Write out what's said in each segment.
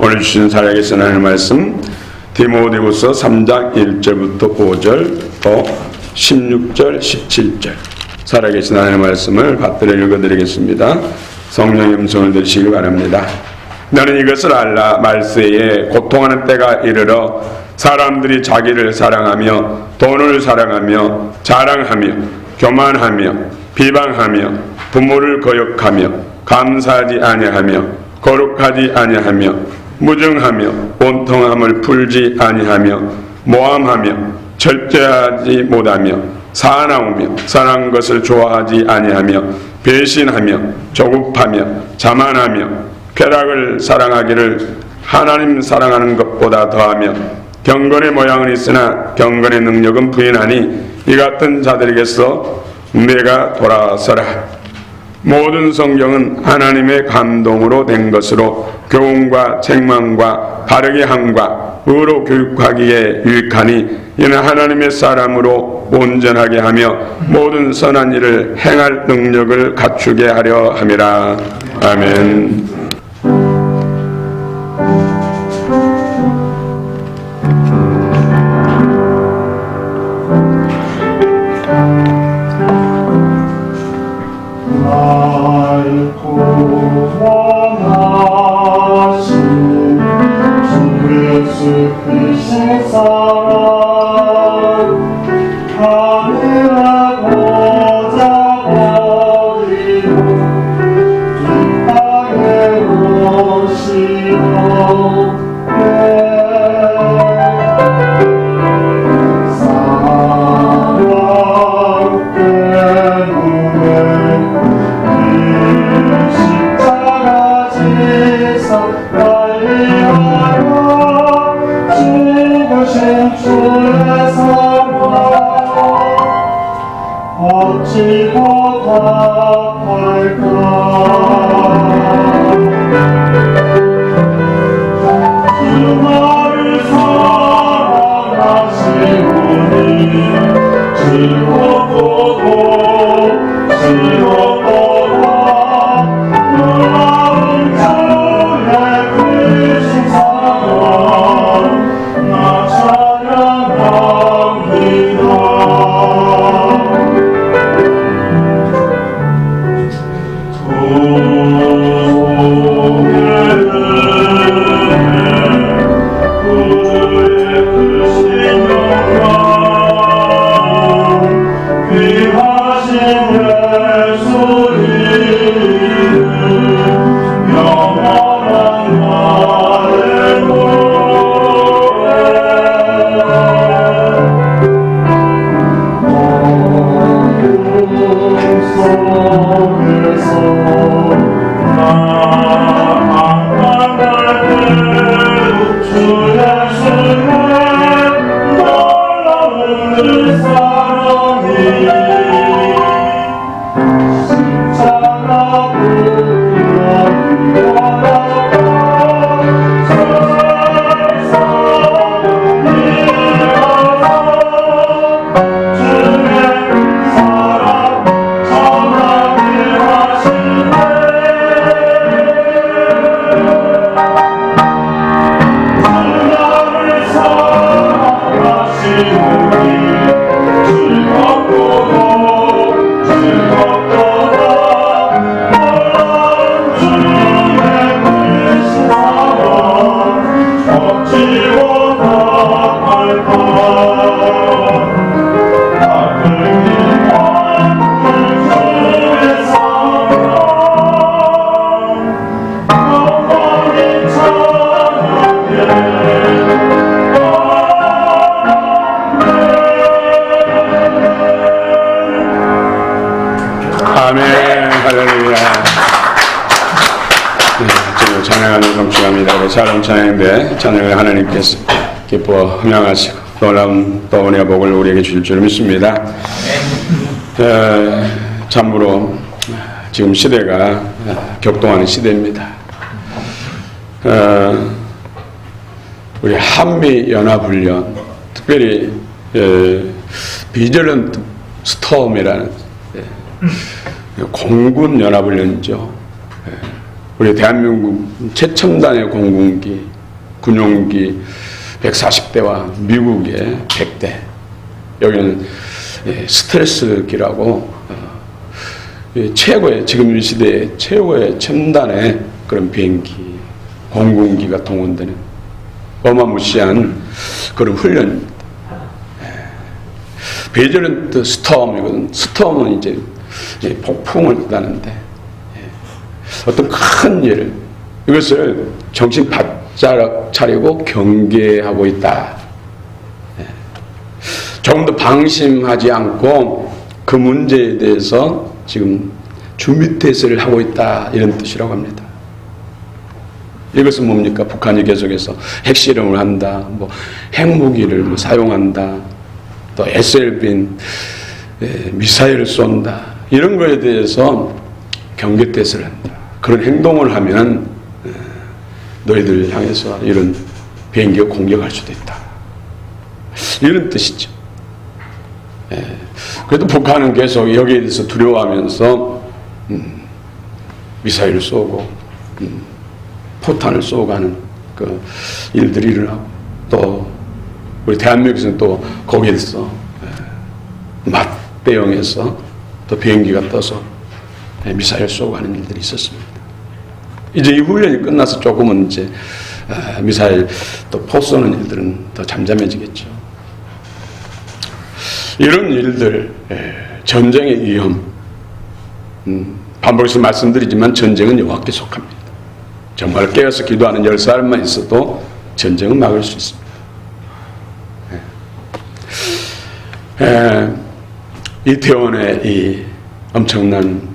오늘 주신 살아계신 하나님의 말씀 디모데후서 3장 1절부터 5절 또 16절 17절 살아계신 하나님의 말씀을 받들어 읽어드리겠습니다. 성령의 음성을 들으시기 바랍니다. 너는 이것을 알라. 말세에 고통하는 때가 이르러 사람들이 자기를 사랑하며 돈을 사랑하며 자랑하며 교만하며 비방하며 부모를 거역하며 감사하지 아니하며 거룩하지 아니하며 무증하며 온통함을 풀지 아니하며 모함하며 절제하지 못하며 사나우며 선한 것을 좋아하지 아니하며 배신하며 조급하며 자만하며 쾌락을 사랑하기를 하나님 사랑하는 것보다 더하며 경건의 모양은 있으나 경건의 능력은 부인하니 이 같은 자들에게서 내가 돌아서라. 모든 성경은 하나님의 감동으로 된 것으로 교훈과 책망과 바르게 함과 의로 교육하기에 유익하니 이는 하나님의 사람으로 온전하게 하며 모든 선한 일을 행할 능력을 갖추게 하려 함이라. 아멘. 샬롬 찬양인데 찬양을 하나님께서 기뻐 흥양하시고 놀라운 또 은혜의 복을 우리에게 주실 줄 믿습니다. 참으로 지금 시대가 격동하는 시대입니다. 우리 한미연합훈련 특별히 비전런트 스톰이라는 공군연합훈련이죠. 우리 대한민국 최첨단의 공군기 군용기 140대와 미국의 100대. 여기는 스텔스기라고 최고의, 지금 이 시대의 최고의 첨단의 그런 비행기, 공군기가 동원되는 어마무시한 그런 훈련입니다. 베이저런트 스톰이거든. 스톰은 이제 폭풍을 뜻하는데, 어떤 큰 일을, 이것을 정신 바짝 차리고 경계하고 있다. 조금 더 방심하지 않고 그 문제에 대해서 지금 준비태세를 하고 있다, 이런 뜻이라고 합니다. 이것은 뭡니까? 북한이 계속해서 핵실험을 한다, 뭐 핵무기를 사용한다, 또 SLB 미사일을 쏜다, 이런 거에 대해서 경계태세를 한다. 그런 행동을 하면 너희들 향해서 이런 비행기가 공격할 수도 있다, 이런 뜻이죠. 그래도 북한은 계속 여기에 대해서 두려워하면서 미사일을 쏘고 포탄을 쏘고 하는 그 일들이 일어나고, 또 우리 대한민국에서는 또 거기에서 맞대응해서 또 비행기가 떠서 미사일 쏘고 하는 일들이 있었습니다. 이제 이 훈련이 끝나서 조금은 이제 미사일 또 포 쏘는 일들은 더 잠잠해지겠죠. 이런 일들, 전쟁의 위험, 반복해서 말씀드리지만 전쟁은 여호와께 속합니다. 정말 깨어서 기도하는 10사람만 있어도 전쟁은 막을 수 있습니다. 이태원의 이 엄청난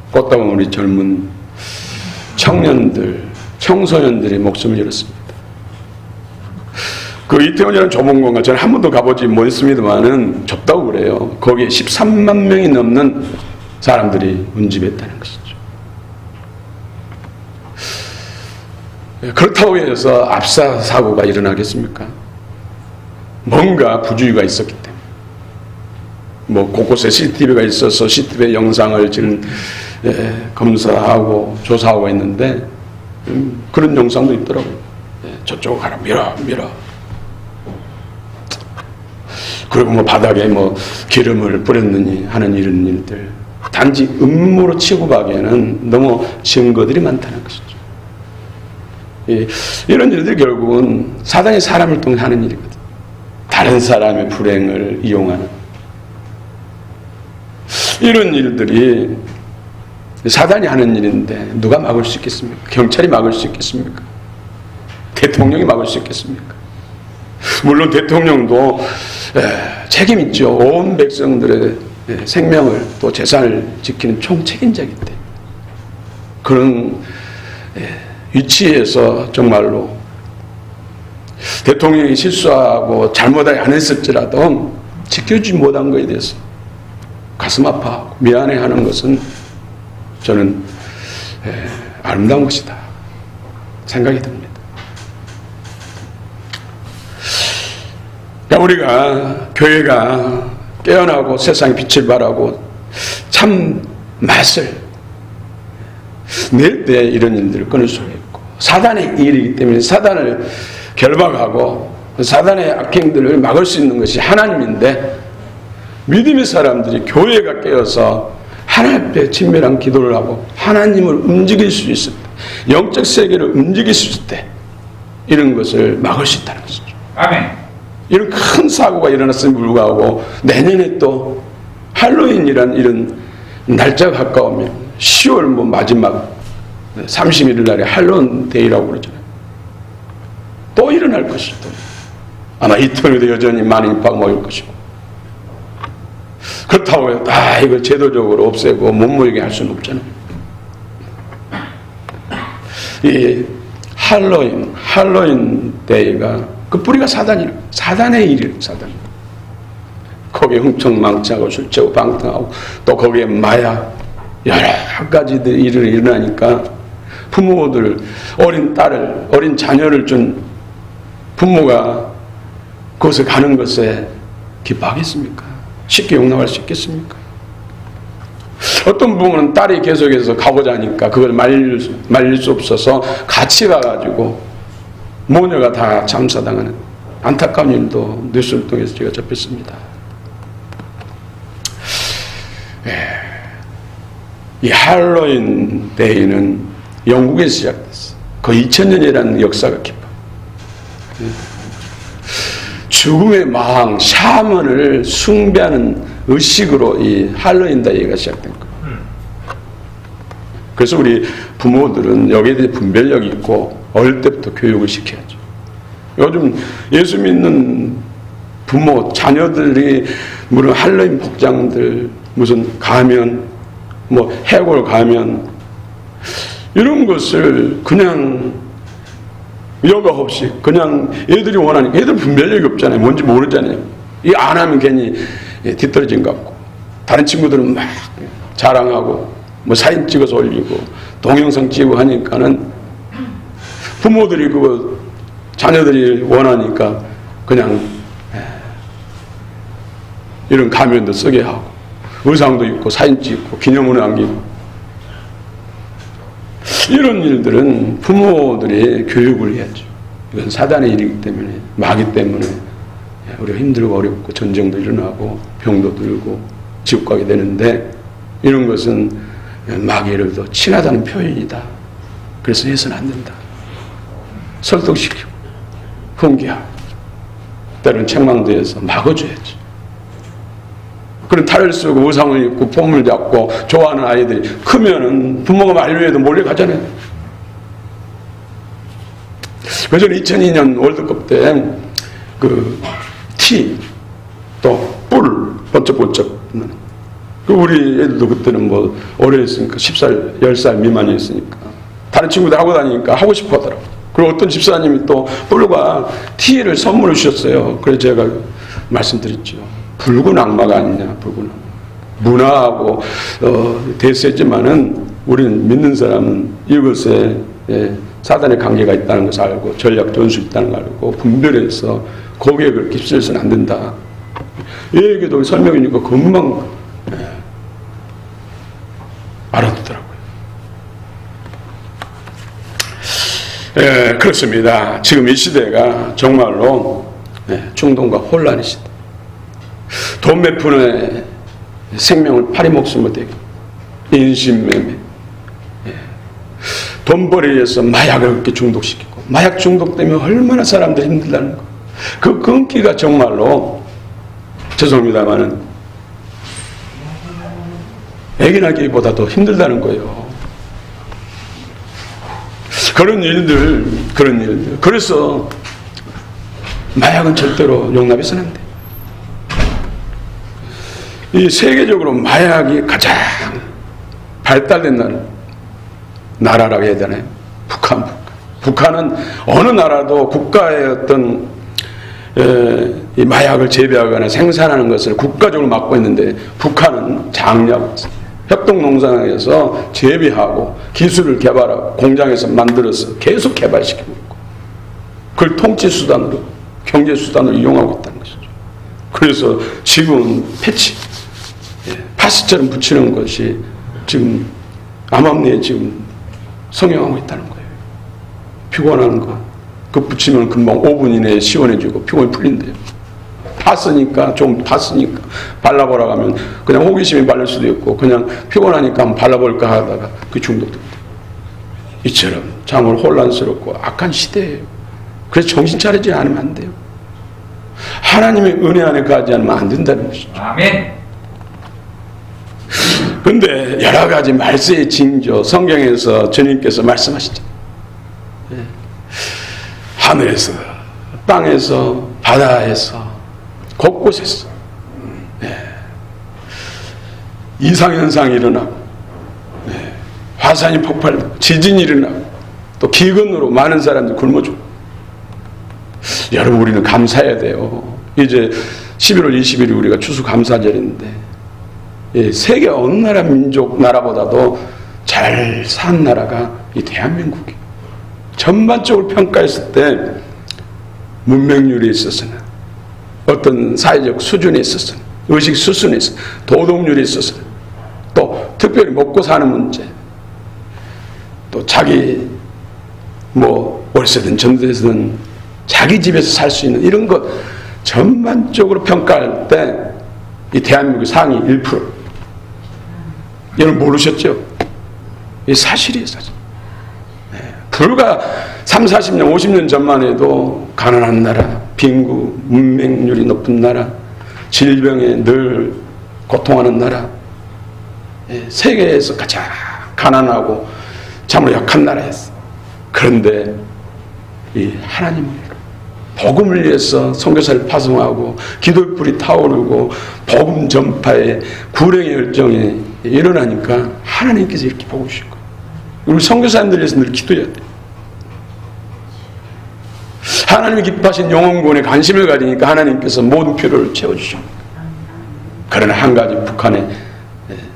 꽃다운 우리 젊은 청년들, 청소년들이 목숨을 잃었습니다. 그 이태원이라는 좁은 공간, 저는 한 번도 가보지 못했습니다만은 좁다고 그래요. 거기에 13만 명이 넘는 사람들이 운집했다는 것이죠. 그렇다고 해서 압사 사고가 일어나겠습니까? 뭔가 부주의가 있었기 때문에. 뭐 곳곳에 CCTV가 있어서 CCTV 영상을 지금 검사하고 조사하고 있는데 그런 영상도 있더라고요. 저쪽 가라, 밀어. 그리고 뭐 바닥에 뭐 기름을 뿌렸느니 하는 이런 일들, 단지 음모로 취급하기에는 너무 증거들이 많다는 것이죠. 이런 일들이 결국은 사단이 사람을 통해 하는 일이거든. 다른 사람의 불행을 이용하는 이런 일들이 사단이 하는 일인데 누가 막을 수 있겠습니까? 경찰이 막을 수 있겠습니까? 대통령이 막을 수 있겠습니까? 물론 대통령도 책임 있죠. 온 백성들의 생명을 또 재산을 지키는 총책임자이기 때문에 그런 위치에서 정말로 대통령이 실수하고 잘못하지 않았을지라도 지켜주지 못한 것에 대해서 가슴 아파하고 미안해하는 것은 저는 아름다운 것이다 생각이 듭니다. 우리가 교회가 깨어나고 세상에 빛을 발하고 참 맛을 낼 때 이런 일들을 끊을 수가 있고, 사단의 일이기 때문에 사단을 결박하고 사단의 악행들을 막을 수 있는 것이 하나님인데, 믿음의 사람들이 교회가 깨어서 하나님 앞에 친밀한 기도를 하고 하나님을 움직일 수 있을 때, 영적 세계를 움직일 수 있을 때 이런 것을 막을 수 있다는 것이죠. 아멘. 이런 큰 사고가 일어났음에 불구하고 내년에 또 할로윈이란 이런 날짜가 가까우면 10월 뭐 마지막 31일 날에 할로윈 데이라고 그러잖아요. 또 일어날 것이고, 아마 이태원에도 여전히 많은 입학 모일 것이고, 그렇다고 해서 이걸 제도적으로 없애고 못 모이게 할 수는 없잖아요. 이 할로윈 데이가 그 뿌리가 사단의 일이에요. 사단. 거기에 흥청망청하고 술 취하고 방탕하고 또 거기에 마약 여러 가지들 일이 일어나니까 부모들 어린 자녀를 준 부모가 그것을 가는 것에 기뻐하겠습니까? 쉽게 용납할 수 있겠습니까? 어떤 부모는 딸이 계속해서 가고자 하니까 그걸 말릴 수 없어서 같이 가가지고 모녀가 다 참사당하는 안타까운 일도 뉴스를 통해서 제가 접했습니다. 이 할로윈 데이는 영국에서 시작됐어. 거의 2000년이라는 역사가 깊어. 죽음의 마왕 샤먼을 숭배하는 의식으로 이 할로윈 데이가 시작된 거예요. 그래서 우리 부모들은 여기에 대해 분별력이 있고 어릴 때부터 교육을 시켜야죠. 요즘 예수 믿는 부모 자녀들이 물론 할로윈 복장들 무슨 가면 뭐 해골 가면 이런 것을 그냥 여과 없이 그냥 애들이 원하니까 애들 분별력이 없잖아요. 뭔지 모르잖아요. 이 안 하면 괜히 뒤떨어진 것 같고 다른 친구들은 막 자랑하고 뭐 사진 찍어서 올리고 동영상 찍고 하니까는 부모들이 그거 자녀들이 원하니까 그냥 이런 가면도 쓰게 하고 의상도 입고 사진 찍고 기념으로 남기고 이런 일들은 부모들이 교육을 해야죠. 이건 사단의 일이기 때문에 마귀 때문에 우리가 힘들고 어렵고 전쟁도 일어나고 병도 들고 지옥 가게 되는데 이런 것은 마귀를 더 친하다는 표현이다. 그래서 해서는 안 된다. 설득시키고 훈계하고 때로는 책망대에서 막아줘야지. 그런 탈을 쓰고 의상을 입고 폼을 잡고 좋아하는 아이들이 크면은 부모가 만류해도 몰려가잖아요. 그래서 2002년 월드컵 때 그 티 또 뿔 번쩍번쩍 그 우리 애들도 그때는 뭐 오래 했으니까 10살 10살 미만이었으니까 다른 친구들 하고 다니니까 하고 싶어 하더라고. 그리고 어떤 집사님이 또 뿔과 티를 선물을 주셨어요. 그래서 제가 말씀드렸죠. 붉은 악마가 아니냐. 붉은 악마. 문화하고 대세지만은 우리는 믿는 사람은 이것에 사단의 관계가 있다는 것을 알고 전략 전술 있다는 걸 알고 분별해서 거기에 그렇게 휩쓸려서는 안 된다. 이 얘기도 설명이니까 금방 알아듣더라고요. 그렇습니다. 지금 이 시대가 정말로 충동과 혼란의 시대. 돈 몇 푼에 생명을 파리 목숨을 대고 인신매매 돈벌이에서 마약을 그렇게 중독시키고 마약 중독 때문에 얼마나 사람들이 힘들다는 거. 그 끊기가 정말로 죄송합니다만은 애기 낳기보다 더 힘들다는 거예요. 그런 일들. 그래서 마약은 절대로 용납해서는 안 돼. 이 세계적으로 마약이 가장 발달된 나라라고 해야 되나요? 북한은 어느 나라도 국가의 어떤 이 마약을 재배하거나 생산하는 것을 국가적으로 막고 있는데 북한은 장려하고 있어요. 협동농장에서 재배하고 기술을 개발하고 공장에서 만들어서 계속 개발시키고 있고 그걸 통치수단으로 경제수단으로 이용하고 있다는 것이죠. 그래서 지금은 패치 파스처럼 붙이는 것이 지금 암암리에 지금 성행하고 있다는 거예요. 피곤한 거. 그 붙이면 금방 5분 이내에 시원해지고 피곤이 풀린대요. 팠으니까 좀 팠으니까 발라보라고 하면 그냥 호기심이 발릴 수도 있고 그냥 피곤하니까 한번 발라볼까 하다가 그 중독됩니다. 이처럼 참으로 혼란스럽고 악한 시대예요. 그래서 정신 차리지 않으면 안 돼요. 하나님의 은혜 안에 가지 않으면 안 된다는 것이죠. 아멘. 그런데 여러 가지 말세의 징조 성경에서 주님께서 말씀하시죠. 하늘에서 땅에서 바다에서 곳곳에서 이상현상이 일어나고 화산이 폭발되고 지진이 일어나고 또 기근으로 많은 사람들이 굶어 죽고 여러분 우리는 감사해야 돼요. 이제 11월 20일이 우리가 추수감사절인데 세계 어느 나라 민족 나라보다도 잘 산 나라가 이 대한민국이에요. 전반적으로 평가했을 때 문명률에 있어서는 어떤 사회적 수준에 있어서는 의식 수준에 있어서는 도덕률에 있어서는 또 특별히 먹고 사는 문제 또 자기 뭐 월세든 전세든 자기 집에서 살 수 있는 이런 것 전반적으로 평가할 때 이 대한민국 상위 1%. 여러분 모르셨죠? 이 사실이에요, 사실. 불과 30, 40년, 50년 전만 해도 가난한 나라, 빈부, 문맹률이 높은 나라, 질병에 늘 고통하는 나라, 세계에서 가장 가난하고 참으로 약한 나라였어. 그런데 이 하나님은 복음을 위해서 선교사를 파송하고 기도의 불이 타오르고 복음 전파에 구령의 열정이 일어나니까 하나님께서 이렇게 보고 계신 거예요. 우리 선교사님들 위해서 늘 기도해야 돼요. 하나님이 기뻐하신 영혼구원에 관심을 가지니까 하나님께서 모든 필요를 채워주십니다. 그러나 한 가지 북한의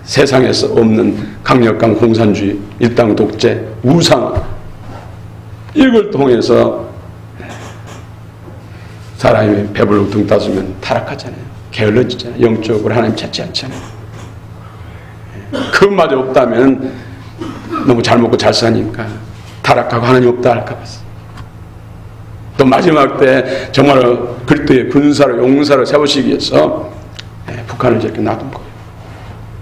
세상에서 없는 강력한 공산주의, 일당 독재, 우상화 이걸 통해서 사람이 배불러 등 따주면 타락하잖아요. 게을러지잖아요. 영적으로 하나님 찾지 않잖아요. 그것마저 없다면 너무 잘 먹고 잘 사니까 타락하고 하나님 없다 할까 봤어. 또 마지막 때 정말 그리스도의 군사로 용사로 세우시기 위해서 북한을 저렇게 놔둔 거예요.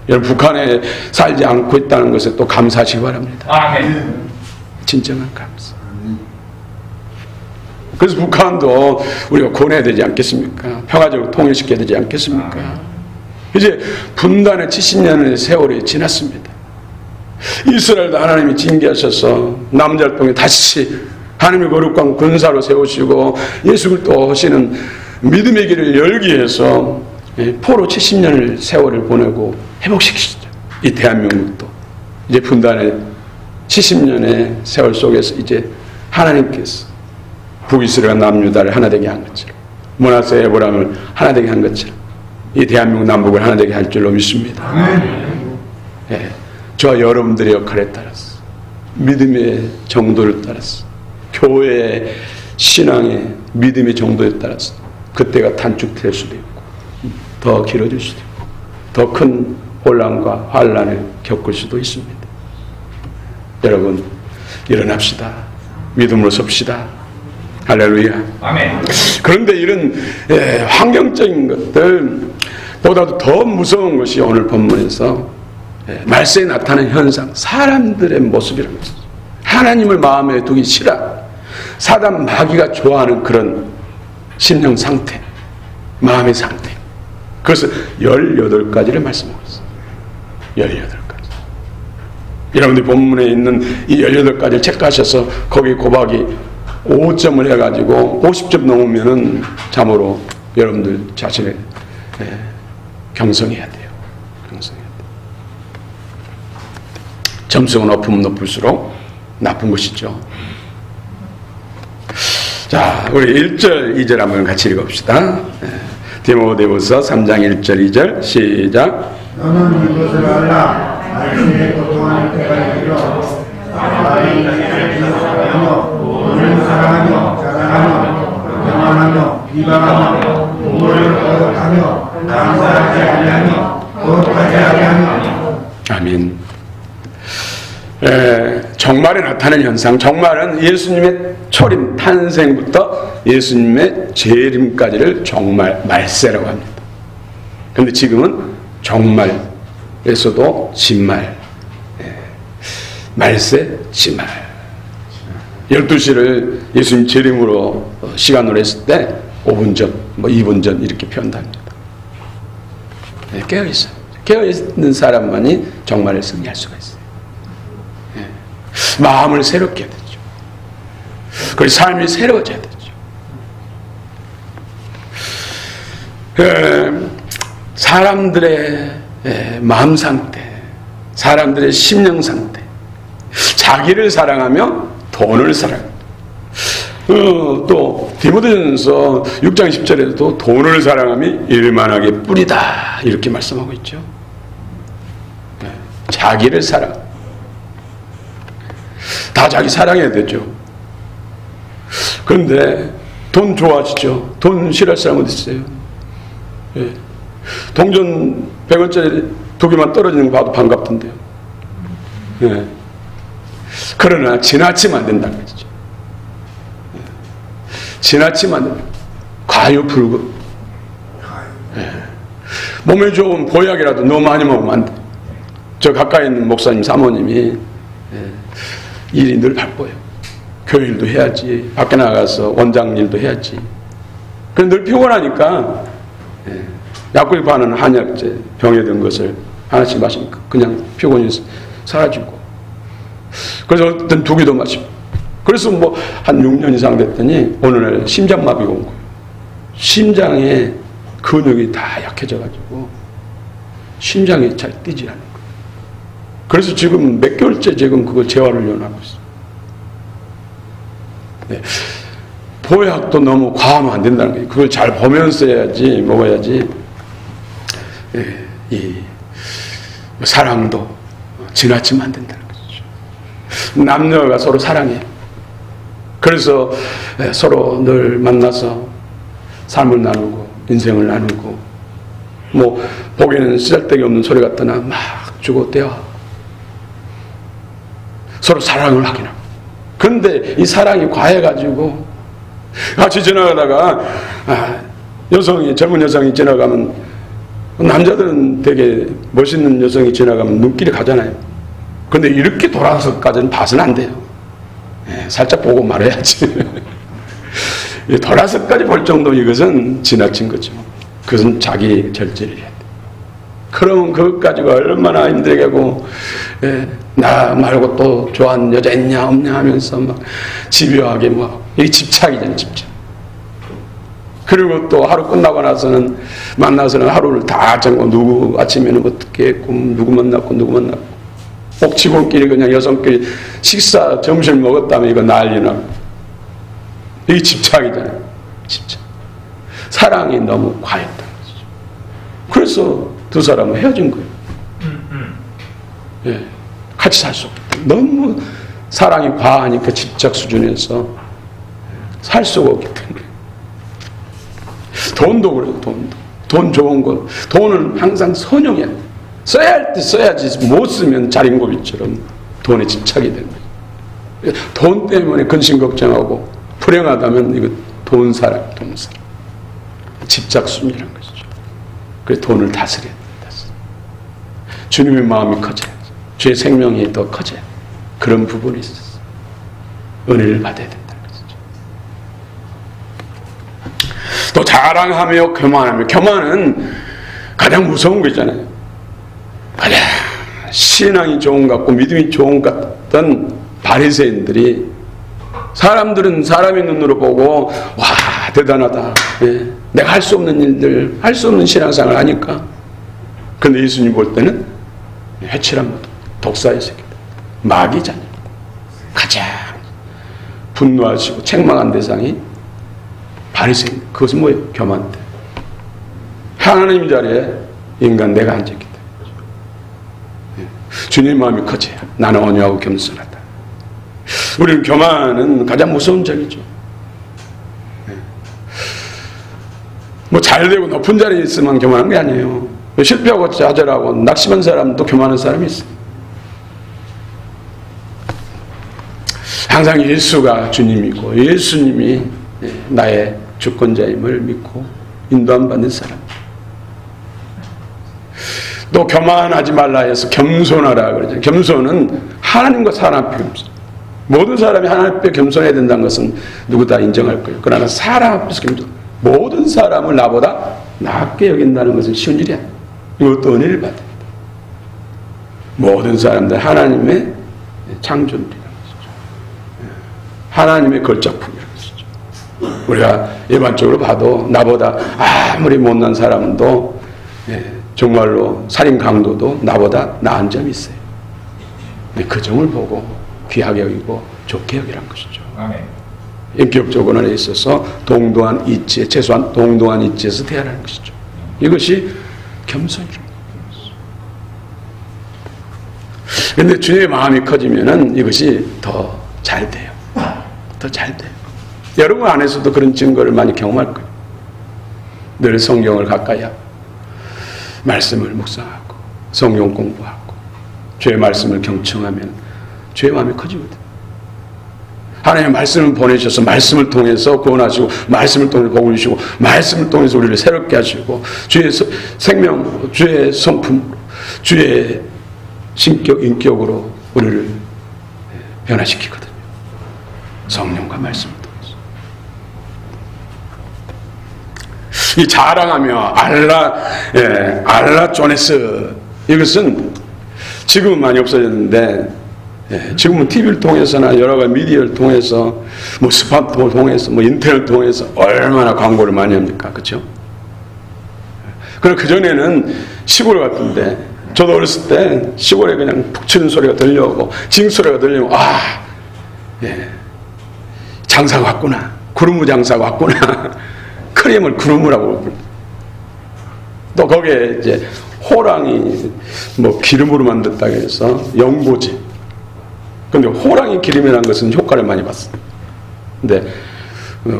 여러분 북한에 살지 않고 있다는 것에 또 감사하시기 바랍니다. 아멘. 진정한 감사. 그래서 북한도 우리가 권해야 되지 않겠습니까? 평화적으로 통일시켜야 되지 않겠습니까? 이제 분단의 70년의 세월이 지났습니다. 이스라엘도 하나님이 징계하셔서 남절동에 다시 하나님의 거룩한 군사로 세우시고 예수 그리스도 오시는 믿음의 길을 열기 위해서 포로 70년의 세월을 보내고 회복시키시죠. 이 대한민국도 이제 분단의 70년의 세월 속에서 이제 하나님께서 북이스라엘 남유다를 하나 되게 한 것처럼 므낫세 에브라임을 하나 되게 한 것처럼 이 대한민국 남북을 하나 되게 할 줄로 믿습니다. 예, 저와 여러분들의 역할에 따라서 믿음의 정도를 따라서 교회의 신앙의 믿음의 정도에 따라서 그때가 단축될 수도 있고 더 길어질 수도 있고 더 큰 혼란과 환란을 겪을 수도 있습니다. 여러분 일어납시다. 믿음으로 섭시다. 할렐루야. 아멘. 그런데 이런 환경적인 것들보다도 더 무서운 것이 오늘 본문에서 말세에 나타나는 현상, 사람들의 모습이라는 것이죠. 하나님을 마음에 두기 싫어. 사단 마귀가 좋아하는 그런 심령 상태, 마음의 상태. 그래서 18가지를 말씀하고 있어요. 18가지. 여러분들 본문에 있는 이 18가지를 체크하셔서 거기 곱하기 5점을 해가지고 50점 넘으면은 참으로 여러분들 자신의 경성해야 돼요. 경성해야 돼요. 점수가 높으면 높을수록 나쁜 것이죠. 자, 우리 1절, 2절 한번 같이 읽어봅시다. 디모데후서 3장 1절, 2절 시작. 너는 이것을 알라. 말씀에 고통하는 때가 이르러 사람이 돈을 사랑하며 자랑하며 경험하며 비방하며 부모를 거듭하며 감사하지 아니하며 거듭하지 아니하며. 아멘. 정말에 나타나는 현상, 정말은 예수님의 초림, 탄생부터 예수님의 재림까지를 정말 말세라고 합니다. 그런데 지금은 정말에서도 진말, 말세, 진말. 12시를 예수님 재림으로 시간으로 했을 때 5분 전, 2분 전 이렇게 표현합니다. 깨어있어요. 깨어있는 사람만이 정말을 승리할 수가 있어요. 마음을 새롭게 해야 되죠. 그리고 삶이 새로워져야 되죠. 사람들의 마음 상태, 사람들의 심령 상태, 자기를 사랑하며 돈을 사랑합니다. 또 디모데전서 6장 10절에도 돈을 사랑함이 일만하게 뿌리다 이렇게 말씀하고 있죠. 자기를 사랑. 다 자기 사랑해야 되죠. 그런데 돈 좋아하시죠? 돈 싫어할 사람 어디 있어요? 예. 동전 100원짜리 2개만 떨어지는 거 봐도 반갑던데요. 예. 그러나 지나치면 안 된다는 거죠. 지나치면 안 됩니다. 과유불급. 몸에 좋은 보약이라도 너무 많이 먹으면 안 돼. 저 가까이 있는 목사님 사모님이 일이 늘 바빠요. 교회 일도 해야지, 밖에 나가서 원장 일도 해야지. 그런데 늘 피곤하니까 약국에 파는 한약제 병에 든 것을 하나씩 마시면 그냥 피곤이 사라지고, 그래서 어떤 두 개도 마시고, 그래서 뭐 한 6년 이상 됐더니 어느 날 심장마비가 온 거예요. 심장에 근육이 다 약해져가지고 심장이 잘 뛰지 않는 거예요. 그래서 지금 몇 개월째 지금 그거 재활을 연하고 있어요. 네. 보약도 너무 과하면 안 된다는 거예요. 그걸 잘 보면서 해야지, 먹어야지. 예, 이 사랑도 지나치면 안 된다는 거죠. 남녀가 서로 사랑해요. 그래서 서로 늘 만나서 삶을 나누고 인생을 나누고, 뭐 보기에는 쓰잘데기 없는 소리 같으나 막 주고 떼어 서로 사랑을 하긴 하고. 그런데 이 사랑이 과해가지고 같이 지나가다가 젊은 여성이 지나가면, 남자들은 되게 멋있는 여성이 지나가면 눈길이 가잖아요. 그런데 이렇게 돌아서까지는 봐서는 안 돼요. 살짝 보고 말해야지. 돌아서까지 볼 정도 이것은 지나친 거죠. 그것은 자기 절제를 해야 돼. 그러면 그것 가지고 얼마나 힘들게 하고, 나 말고 또 좋아하는 여자 있냐 없냐 하면서 막 집요하게 뭐, 이게 집착이잖아요, 집착. 그리고 또 하루 끝나고 나서는, 만나서는 하루를 다 정고, 누구 아침에는 어떻게 했고, 누구 만났고, 옥치고끼리 그냥 여성끼리 식사, 점심을 먹었다면 이거 난리나. 이게 집착이잖아요. 집착. 사랑이 너무 과했다는 거죠. 그래서 두 사람은 헤어진 거예요. 예, 같이 살 수 없다. 너무 사랑이 과하니까 집착 수준에서 살 수가 없기 때문에. 돈도 그래요. 돈 좋은 거. 돈은 항상 선용해야 돼. 써야 할 때 써야지, 못 쓰면 자린고비처럼 돈에 집착이 되는 거예요. 돈 때문에 근심 걱정하고 불행하다면 이거 돈 사람. 집착순이라는 것이죠. 그래서 돈을 다스려야 된다. 주님의 마음이 커져야지. 주의 생명이 더 커져야 돼. 그런 부분이 있었어. 은혜를 받아야 된다는 것이죠. 또 자랑하며 교만하며. 교만은 가장 무서운 거 있잖아요. 가장 신앙이 좋은 것 같고 믿음이 좋은 것 같던 바리새인들이, 사람들은 사람의 눈으로 보고 와 대단하다, 내가 할 수 없는 일들, 할 수 없는 신앙생활을 하니까. 그런데 예수님 볼 때는 해칠한 것, 독사의 새끼다, 마귀잖아요. 가장 분노하시고 책망한 대상이 바리새인. 그것은 뭐예요? 교만대. 하나님 자리에 인간 내가 앉았기 때문에. 주님의 마음이 커져야 나는 온유하고 겸손하다. 우리는 교만은 가장 무서운 적이죠. 뭐 잘되고 높은 자리에 있으면 교만한 게 아니에요. 실패하고 좌절하고 낙심한 사람도 교만한 사람이 있어요. 항상 예수가 주님이고 예수님이 나의 주권자임을 믿고 인도함 받는 사람. 또 교만하지 말라 해서 겸손하라 그러죠. 겸손은 하나님과 사람 앞에 겸손. 모든 사람이 하나님 앞에 겸손해야 된다는 것은 누구 다 인정할 거예요. 그러나 사람 앞에서 겸손. 모든 사람을 나보다 낮게 여긴다는 것은 쉬운 일이 아니에요. 이것도 은혜를 받아야 된다. 모든 사람들 하나님의 창조물이라는 것이죠. 하나님의 걸작품이라는 것이죠. 우리가 일반적으로 봐도 나보다 아무리 못난 사람도 정말로 살인 강도도 나보다 나은 점이 있어요. 그 점을 보고 귀하게 여기고 좋게 여기란 것이죠. 인격적으로 있어서 동등한 이치에, 최소한 동등한 이치에서 대하라는 것이죠. 이것이 겸손이라는 것이죠. 그런데 주님의 마음이 커지면은 이것이 더 잘 돼요. 더 잘 돼요. 여러분 안에서도 그런 증거를 많이 경험할 거예요. 늘 성경을 가까이 하고 말씀을 묵상하고 성경 공부하고 주의 말씀을 경청하면 주의 마음이 커지거든. 하나님의 말씀을 보내주셔서 말씀을 통해서 구원하시고 말씀을 통해서 복을 주시고 말씀을 통해서 우리를 새롭게 하시고 주의 생명, 주의 성품, 주의 신격, 인격으로 우리를 변화시키거든요. 성령과 말씀을 통해서. 이 자랑하며 알라조네스, 이것은 지금은 많이 없어졌는데 지금은 TV를 통해서나 여러 가지 미디어를 통해서 뭐 스마트폰을 통해서 뭐 인터넷을 통해서 얼마나 광고를 많이 합니까? 그렇죠? 그럼 그전에는 시골 같은데 저도 어렸을 때 시골에 그냥 푹 치는 소리가 들려오고 징 소리가 들리면 장사가 왔구나. 구름무 장사가 왔구나. 크림을 구름무라고 부릅니다. 또 거기에 이제 호랑이 뭐 기름으로 만들었다 해서 영고지. 근데 호랑이 기름이라는 것은 효과를 많이 봤어요. 근데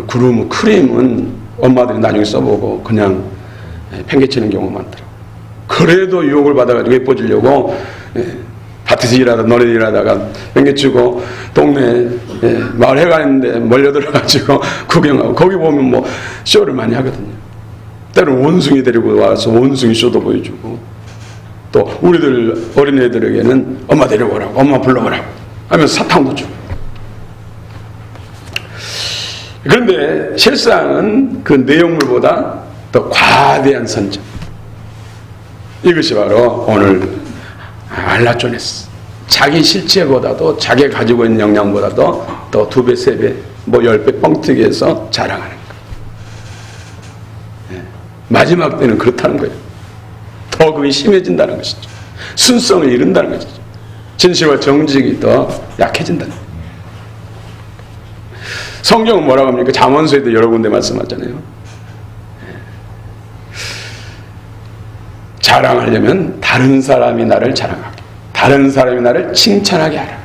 구름, 크림은 엄마들이 나중에 써보고 그냥 팽개치는 경우가 많더라고요. 그래도 유혹을 받아가지고 예뻐지려고 밭에서 일하다가 너네 일하다가 팽개치고 동네 마을 해가 있는데 몰려들어가지고 구경하고 거기 보면 뭐 쇼를 많이 하거든요. 때로는 원숭이 데리고 와서 원숭이 쇼도 보여주고 또 우리들 어린애들에게는 엄마 데려오라고 엄마 불러오라고 하면서 사탕도 주고. 그런데 실상은 그 내용물보다 더 과대한 선전, 이것이 바로 오늘 알라조네스, 자기 실체보다도 자기가 가지고 있는 역량보다도 더 2배, 3배, 뭐 10배 뻥튀기 해서 자랑하는 거예요. 마지막 때는 그렇다는 거예요. 더 그게 심해진다는 것이죠. 순성을 잃는다는 것이죠. 진실과 정직이 더 약해진다는 거예요. 성경은 뭐라고 합니까? 잠언서에도 여러 군데 말씀하잖아요. 자랑하려면 다른 사람이 나를 자랑하게, 다른 사람이 나를 칭찬하게 하라.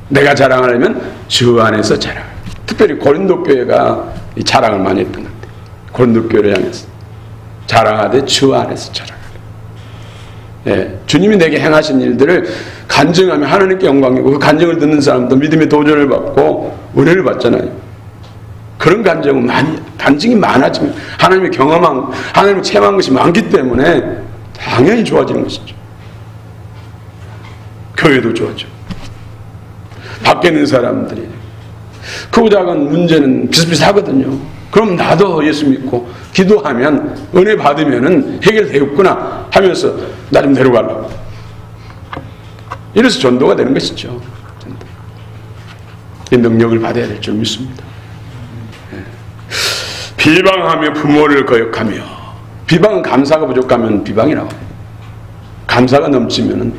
내가 자랑하려면 주 안에서 자랑하라. 특별히 고린도 교회가 이 자랑을 많이 했던 것 같아요. 고린도 교회를 향해서 자랑하되 주 안에서 자랑하라. 주님이 내게 행하신 일들을 간증하며 하나님께 영광이고 그 간증을 듣는 사람도 믿음의 도전을 받고 은혜를 받잖아요. 그런 간증이 많아지면 하나님의 경험한, 하나님을 체험한 것이 많기 때문에 당연히 좋아지는 것이죠. 교회도 좋아져. 밖에 있는 사람들이 크고 작은 문제는 비슷비슷하거든요. 그럼 나도 예수 믿고 기도하면 은혜 받으면은 해결되었구나 하면서 나 좀 데려가려고. 이래서 전도가 되는 것이죠. 이 능력을 받아야 될 줄 믿습니다. 비방하며 부모를 거역하며, 비방은 감사가 부족하면 비방이 나와요. 감사가 넘치면